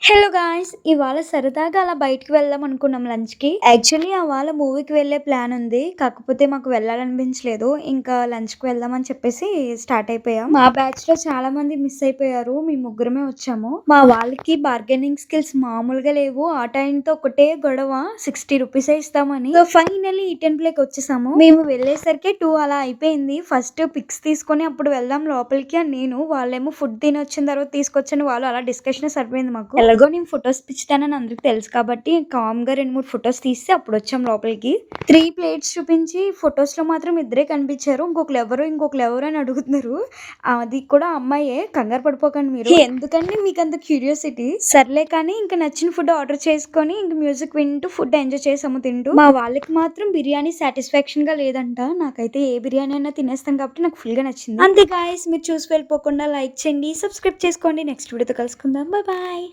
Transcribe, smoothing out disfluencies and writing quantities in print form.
Hello guys! ఇవాళ సరదాగా అలా బయటికి వెళ్దాం అనుకున్నాం లంచ్‌కి. యాక్చువల్లీ అవాళ మూవీకి వెళ్ళే ప్లాన్ ఉంది. కాకపోతే మాకు వెళ్ళాలనిపించలేదు. ఇంకా లంచ్‌కి వెళ్దాం అని చెప్పేసి స్టార్ట్ అయిపోయాం. మా బ్యాచ్‌లో చాలా మంది మిస్ అయిపోయారు. మేము ముగ్గురమే వచ్చాము. మా వాళ్ళకి బార్గెనింగ్ స్కిల్స్ మామూలుగా లేవు. ఆ టైంతో ఒకటే గొడవ ₹60 ఇస్తామని. సో ఫైనల్లీ ఈ టెంపుల్‌కి వచ్చేసాము. మేము వెళ్ళేసరికి 2 అలా అయిపోయింది. ఫస్ట్ పిక్స్ తీసుకొని అప్పుడు వెళ్దాం లోపలికి అని నేను. వాళ్ళేమో ఫుడ్ తినొచ్చిన తర్వాత తీసుకొచ్చని వాళ్ళు అలా డిస్కషనే సరిపోయింది మాకు. ఎలాగో నేను ఫోటోస్ పిచ్చిదానని అందరికి తెలుసు కాబట్టి కామ్‌గా 2, 3 ఫోటోస్ తీసి అప్పుడొచ్చాం లోపలికి. 3 ప్లేట్స్ చూపించి ఫోటోస్‌లో మాత్రం ఇద్దరే కనిపించారు. ఇంకొకళ్ళెవరు అని అడుగుతున్నారు. అది కూడా అమ్మాయే. కంగారు పడిపోకండి మీరు. ఎందుకండి మీకంత క్యూరియాసిటీ? సర్లే కానీ ఇంక నచ్చిన ఫుడ్ ఆర్డర్ చేసుకొని ఇంక మ్యూజిక్ వింటూ ఫుడ్ ఎంజాయ్ చేసాము తింటూ. మా వాళ్ళకి మాత్రం బిర్యానీ సాటిస్ఫాక్షన్‌గా లేదంట. నాకైతే ఏ బిర్యానీ అయినా తినేస్తాను కాబట్టి నాకు ఫుల్‌గా నచ్చింది. అంతే గాయ్స్, మీరు చూసి వెళ్ళిపోకుండా లైక్ చేయండి, సబ్స్క్రైబ్ చేసుకోండి. నెక్స్ట్ వీడియోతో కలుసుకుందాం. బాయ్.